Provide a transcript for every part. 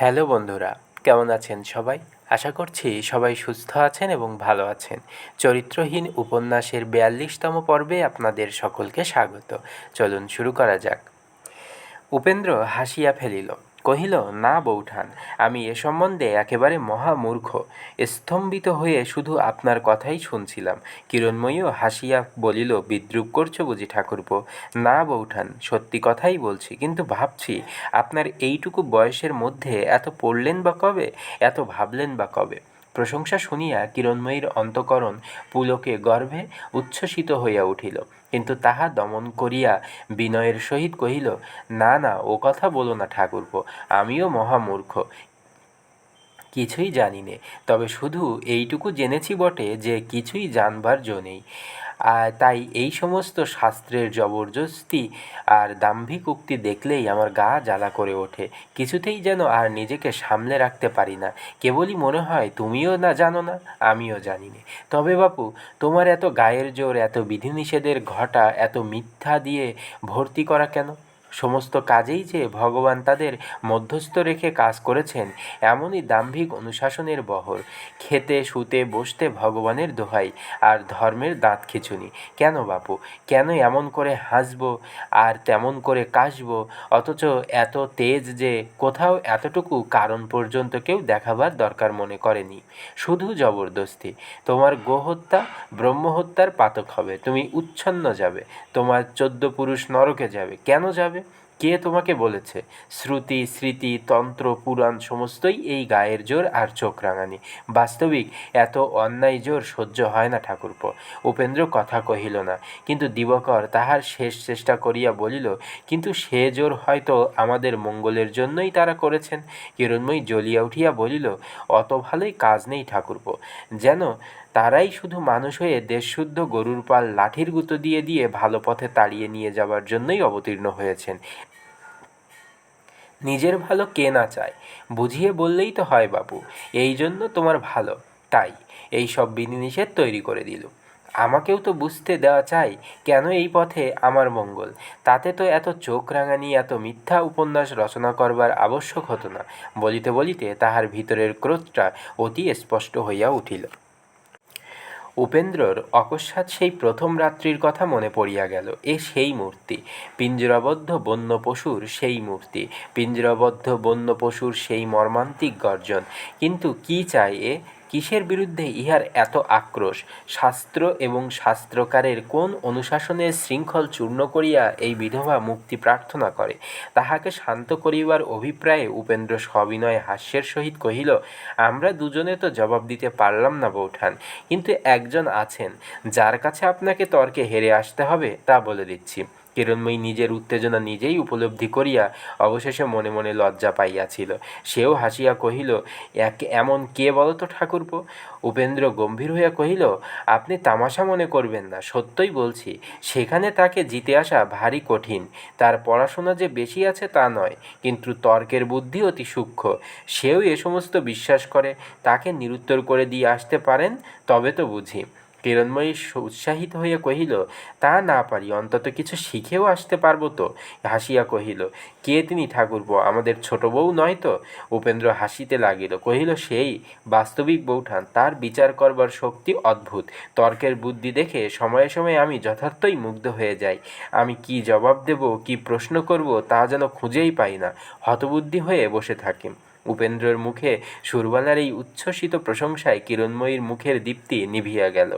Hello বন্ধুরা, কেমন আছেন সবাই? আশা করছি সবাই সুস্থ আছেন এবং ভালো আছেন। চরিত্রহীন উপন্যাসের ৪২তম পর্বে আপনাদের সকলকে স্বাগত। চলুন শুরু করা যাক। উপেন্দ্র হাসিয়া ফেলিল, কহিল, না বৌঠান, আমি এ সম্বন্ধে একেবারে মহামূর্খ। স্তম্ভিত হয়ে শুধু আপনার কথাই শুনছিলাম। কিরণময়ীও হাসিয়া বলিল, বিদ্রূপ করছো বুঝি ঠাকুরপো? না বৌঠান, সত্যি কথাই বলছি, কিন্তু ভাবছি আপনার এইটুকু বয়সের মধ্যে এত পড়লেন বা কবে, এত ভাবলেন বা কবে? প্রশংসা শুনিয়া কিরণময়ীর অন্তঃকরণ পুলকে গর্ভে উচ্ছ্বসিত হইয়া উঠিল, কিন্তু তাহা দমন করিয়া বিনয়ের সহিত কহিল, না না, ও কথা বলো না ঠাকুরপো, আমিও মহামূর্খ, কিছুই জানি নে। তবে শুধু এইটুকু জেনেছি বটে যে কিছুই জানবার জো নেই। আর তাই এই সমস্ত শাস্ত্রের জবরদস্তি আর দাম্ভিক উক্তি দেখলেই আমার গা জ্বালা করে ওঠে। কিছুতেই যেন আর নিজেকে সামলে রাখতে পারি না। কেবলই মনে হয় তুমিও না জানো না, আমিও জানি নে। তবে বাপু, তোমার এত গায়ের জোর, এত বিধিনিষেধের ঘটা, এত মিথ্যা দিয়ে ভর্তি করা কেন? সমস্ত কাজেই যে ভগবান তাদের মধ্যস্থ রেখে কাজ করেছেন, এমনই দাম্ভিক অনুশাসনের বহর। খেতে শুতে বসতে ভগবানের দোহাই, আর ধর্মের দাঁত খিঁচুনি। কেন বাপু, কেন এমন করে হাসবো আর তেমন করে কাশবো, অথচ এত তেজ যে কোথাও এতটুকু কারণ পর্যন্ত কেউ দেখাবার দরকার মনে করেনি। শুধু জবরদস্তি। তোমার গোহত্যা ব্রহ্মহত্যার পাতক হবে, তুমি উচ্ছন্ন যাবে, তোমার 14 পুরুষ নরকে যাবে। কেন যাবে? কে তোমাকে বলেছে? শ্রুতি স্মৃতি তন্ত্র পুরাণ সমস্তই এই গায়ের জোর আর চোখ রাঙানি। বাস্তবিক এত অন্যায় জোর সহ্য হয় না ঠাকুরপো। উপেন্দ্র কথা কহিল না, কিন্তু দিবাকর তাহার শেষ চেষ্টা করিয়া বলিল, কিন্তু সে জোর হয়তো আমাদের মঙ্গলের জন্যই তারা করেছেন। কিরণময়ী জ্বলিয়া উঠিয়া বলিল, অত ভালোই কাজ নেই ঠাকুরপো, যেন তারাই শুধু মানুষ হয়ে দেশশুদ্ধ গরুর পাল লাঠির গুঁতো দিয়ে দিয়ে ভালো পথে তাড়িয়ে নিয়ে যাবার জন্যই অবতীর্ণ হয়েছেন। নিজের ভালো কে না চায়? বুঝিয়ে বললেই তো হয় বাপু, এই জন্য তোমার ভালো, তাই এই সব বিধিনিষেধ তৈরি করে দিল। আমাকেও তো বুঝতে দেওয়া চাই কেন এই পথে আমার মঙ্গল। তাতে তো এত চোখ রাঙানি, এত মিথ্যা উপন্যাস রচনা করবার আবশ্যক হতো না। বলিতে বলিতে তাহার ভিতরের ক্রোধটা অতি স্পষ্ট হইয়া উঠিল। উপেন্দ্রর অকস্মাৎ সেই প্রথম রাত্রির কথা মনে পড়িয়া গেল। এ সেই মূর্তি, পিঞ্জরাবদ্ধ বন্য পশুর সেই মূর্তি, পিঞ্জরাবদ্ধ বন্য পশুর সেই মর্মান্তিক গর্জন। কিন্তু কি চায় এ? কিসের বিরুদ্ধে ইহার এত আক্রোশ? শাস্ত্র এবং শাস্ত্রকারের কোন অনুশাসনের শৃঙ্খল চূর্ণ করিয়া এই বিধবা মুক্তি প্রার্থনা করে? তাহাকে শান্ত করিবার অভিপ্রায়ে উপেন্দ্র সবিনয় হাস্যের সহিত কহিল, আমরা দুজনে তো জবাব দিতে পারলাম না বৌঠান, কিন্তু একজন আছেন যার কাছে আপনাকে তর্কে হেরে আসতে হবে, তা বলে দিচ্ছি। কিরণময়ী নিজের উত্তেজনা নিজেই উপলব্ধি করিয়া অবশেষে মনে মনে লজ্জা পাইয়াছিল। সেও হাসিয়া কহিল, এমন কে বলো তো ঠাকুরপো? উপেন্দ্র গম্ভীর হইয়া কহিল, আপনি তামাশা মনে করবেন না, সত্যই বলছি। সেখানে তাকে জিতে আসা ভারী কঠিন। তার পড়াশোনা যে বেশি আছে তা নয়, কিন্তু তর্কের বুদ্ধি অতি সূক্ষ্ম। সেও এ সমস্ত বিশ্বাস করে। তাকে নিরুত্তর করে দিয়ে আসতে পারেন তবে তো বুঝি। কিরণময়ী উৎসাহিত হইয়া কহিল, তা না পারি, অন্তত কিছু শিখেও আসতে পারব তো। হাসিয়া কহিল, কে তিনি ঠাকুরপো, আমাদের ছোট বউ নয় তো? উপেন্দ্র হাসিতে লাগিল, কহিল, সেই বাস্তবিক বৌঠান, তার বিচার করবার শক্তি অদ্ভুত। তর্কের বুদ্ধি দেখে সময়ে সময়ে আমি যথার্থই মুগ্ধ হয়ে যাই। আমি কি জবাব দেব, কি প্রশ্ন করব, তা যেন খুঁজেই পাই না, হতবুদ্ধি হয়ে বসে থাকি। উপেন্দ্রের মুখে সুরবালার এই উচ্ছ্বসিত প্রশংসায় কিরণময়ীর মুখের দীপ্তি নিভিয়া গেল।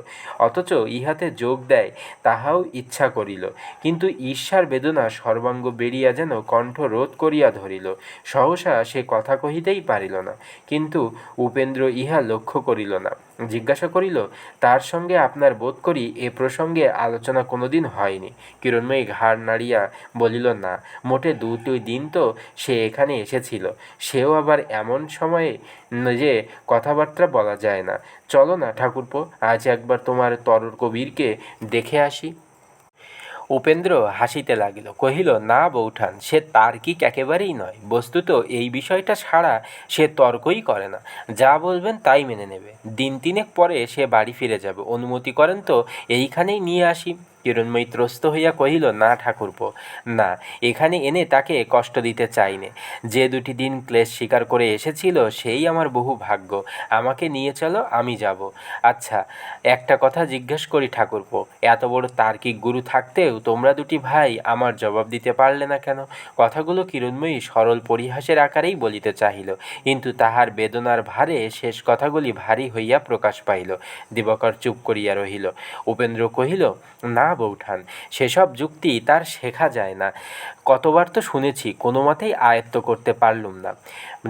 অথচ ইহাতে যোগ দেয় তাহাও ইচ্ছা করিল, কিন্তু ঈর্ষার বেদনা সর্বাঙ্গ বেরিয়া যেন কণ্ঠ রোধ করিয়া ধরিল। সহসা সে কথা কহিতেই পারিল না, কিন্তু উপেন্দ্র ইহা লক্ষ্য করিল না। জিজ্ঞাসা করিল, তার সঙ্গে আপনার বোধ করি এ প্রসঙ্গে আলোচনা কোনোদিন হয়নি? কিরণময়ী ঘাড় নাড়িয়া বলিল, না, মোটে 2 দিন তো সে এখানে এসেছিল, সেও আবার এমন সময়ে যে কথাবার্তা বলা যায় না। চলো না ঠাকুরপো, আজ একবার তোমার তর্কবীরকে দেখে আসি। উপেন্দ্র হাসিতে লাগিল, কহিল, না বৌঠান, সে তার্কিক একেবারেই নয়। বস্তুত এই বিষয়টা ছাড়া সে তর্কই করে না। যা বলবেন তাই মেনে নেবে। 3 দিনেক পরে সে বাড়ি ফিরে যাবে। অনুমতি করেন তো এইখানেই নিয়ে আসি। কিরণময়ী ত্রস্ত হইয়া কহিল, না ঠাকুরপো, না, এখানে এনে তাকে কষ্ট দিতে চাইনে। যে 2টি দিন ক্লেশ স্বীকার করে এসেছিল সেই আমার বহু ভাগ্য। আমাকে নিয়ে চলো, আমি যাব। আচ্ছা, একটা কথা জিজ্ঞেস করি ঠাকুরপো, এত বড় তার্কিক গুরু থাকতেও তোমরা 2টি ভাই আমার জবাব দিতে পারলে না কেন? কথাগুলো কিরণময়ী সরল পরিহাসের আকারেই বলিতে চাহিল, কিন্তু তাহার বেদনার ভারে শেষ কথাগুলি ভারী হইয়া প্রকাশ পাইল। দিবাকর চুপ করিয়া রহিল। উপেন্দ্র কহিল, না বৌঠান, সেসব যুক্তি তার শেখা যায় না। কতবার তো শুনেছি, কোনো মতেই আয়ত্ত করতে পারলুম না।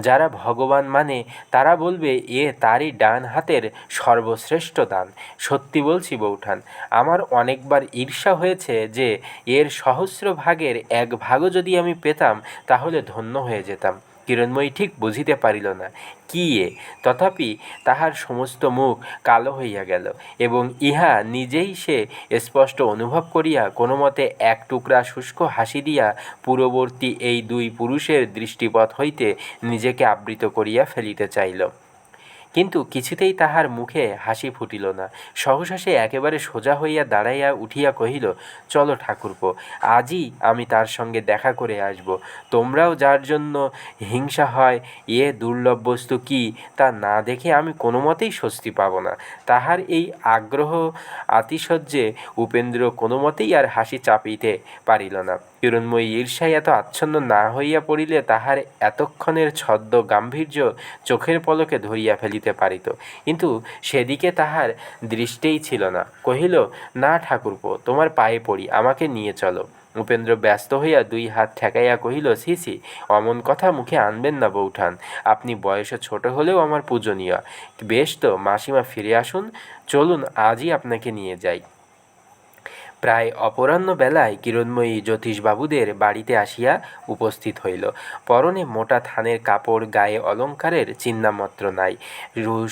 যারা ভগবান মানে তারা বলবে এ তারই ডান হাতের সর্বশ্রেষ্ঠ দান। সত্যি বলছি বৌঠান, আমার অনেকবার ঈর্ষা হয়েছে যে এর সহস্র ভাগের 1 ভাগও যদি আমি পেতাম তাহলে ধন্য হয়ে যেতাম। কিরণময়ী ঠিক বুঝিতে পারিল না কি এ, তথাপি তাহার সমস্ত মুখ কালো হইয়া গেল, এবং ইহা নিজেই সে স্পষ্ট অনুভব করিয়া কোনো মতে 1 টুকরা শুষ্ক হাসি দিয়া পূর্ববর্তী এই 2 পুরুষের দৃষ্টিপথ হইতে নিজেকে আবৃত করিয়া ফেলিতে চাইল, কিন্তু কিছুতেই তাহার মুখে হাসি ফুটিল না। সহসা সে একেবারে সোজা হইয়া দাঁড়াইয়া উঠিয়া কহিল, চলো ঠাকুরপো, আজই আমি তার সঙ্গে দেখা করে আসব। তোমরাও যার জন্য হিংসা হয় এ দুর্লভ বস্তু কি তা না দেখে আমি কোনো মতেই স্বস্তি পাব না। তাহার এই আগ্রহ আতিশয্যে উপেন্দ্র কোনো মতেই আর হাসি চাপিতে পারিল না। কিরণময়ী ঈর্ষায় এত আচ্ছন্ন না হইয়া পড়িলে তাহার এতক্ষণের ছদ্ম গাম্ভীর্য চোখের পলকে ধরিয়া ফেলিতে পারিত, কিন্তু সেদিকে তাহার দৃষ্টিই ছিল না। কহিল, না ঠাকুরপো, তোমার পায়ে পড়ি, আমাকে নিয়ে চলো। উপেন্দ্র ব্যস্ত হইয়া 2 হাত ঠেকাইয়া কহিল, ছি ছি, অমন কথা মুখে আনবেন না বৌঠান, আপনি বয়সে ছোট হলেও আমার পূজনীয়। বেশ তো, মাসিমা ফিরে আসুন, চলুন আজই আপনাকে নিয়ে যাই। প্রায় অপরাহ্ন বেলায় কিরণময়ী জ্যোতিষবাবুদের বাড়িতে আসিয়া উপস্থিত হইল। পরনে মোটা থানের কাপড়, গায়ে অলঙ্কারের চিহ্নমাত্র নাই।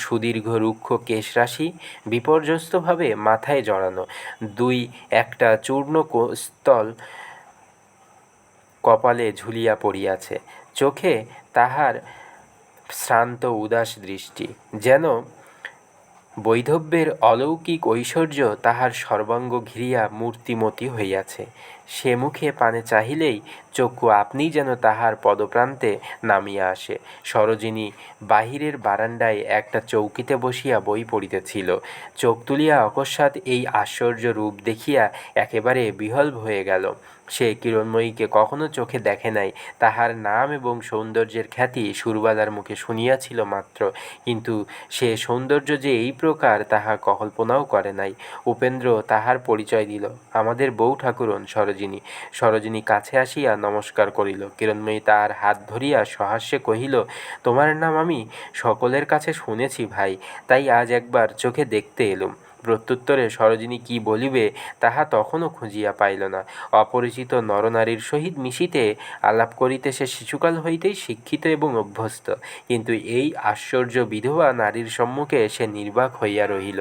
সুদীর্ঘ রুক্ষ কেশরাশি বিপর্যস্তভাবে মাথায় জড়ানো, 2-1টা চূর্ণ স্থল কপালে ঝুলিয়া পড়িয়াছে। চোখে তাহার শ্রান্ত উদাস দৃষ্টি, যেন বৈধব্যের অলৌকিক ঐশ্বর্য তাহার সর্বাঙ্গ ঘিরিয়া মূর্তিমতী হইয়াছে। সে মুখে পানে চাহিলেই চক্ষু আপনিই যেন তাহার পদপ্রান্তে নামিয়া আসে। সরোজিনী বাহিরের বারান্দায় একটা চৌকিতে বসিয়া বই পড়িতেছিল। চোখ তুলিয়া অকস্মাৎ এই আশ্চর্য রূপ দেখিয়া একেবারে বিহ্বল হয়ে গেল। সে কিরণময়ীকে কখনো চোখে দেখে নাই। তাহার নাম এবং সৌন্দর্যের খ্যাতি সুরবালার মুখে শুনিয়াছিল মাত্র, কিন্তু সে সৌন্দর্য যে এই প্রকার তাহা কল্পনাও করে নাই। উপেন্দ্র তাহার পরিচয় দিল, আমাদের বউ ঠাকুরন সরোজিনী। সরোজিনী কাছে আসিয়া নমস্কার করিল। কিরণময়ী তাহার হাত ধরিয়া সহাস্যে কহিল, তোমার নাম আমি সকলের কাছে শুনেছি ভাই, তাই আজ একবার চোখে দেখতে এলুম। প্রত্যুত্তরে সরোজিনী কি বলিবে তাহা তখনও খুঁজিয়া পাইল না। অপরিচিত নরনারীর সহিত মিশিতে আলাপ করিতে সে শিশুকাল হইতেই শিক্ষিত এবং অভ্যস্ত, কিন্তু এই আশ্চর্য বিধবা নারীর সম্মুখে সে নির্বাক হইয়া রহিল।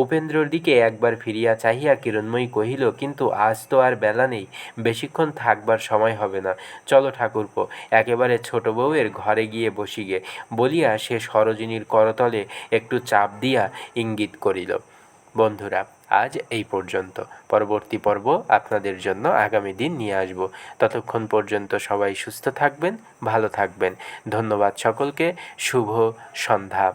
উপেন্দ্রর দিকে একবার ফিরিয়া চাহিয়া কিরণময়ী কহিল, কিন্তু আজ তো আর বেলা নেই, বেশিক্ষণ থাকবার সময় হবে না, চলো ঠাকুরপো, একেবারে ছোট বউয়ের ঘরে গিয়ে বসিগে, বলিয়া সে সরোজিনীর করতলে একটু চাপ দিয়া ইঙ্গিত করিল। বন্ধুরা, আজ এই পর্যন্ত। পরবর্তী পর্ব আপনাদের জন্য আগামী দিন নিয়ে আসব। ততক্ষণ পর্যন্ত সবাই সুস্থ থাকবেন, ভালো থাকবেন। ধন্যবাদ সকলকে। শুভ সন্ধ্যা।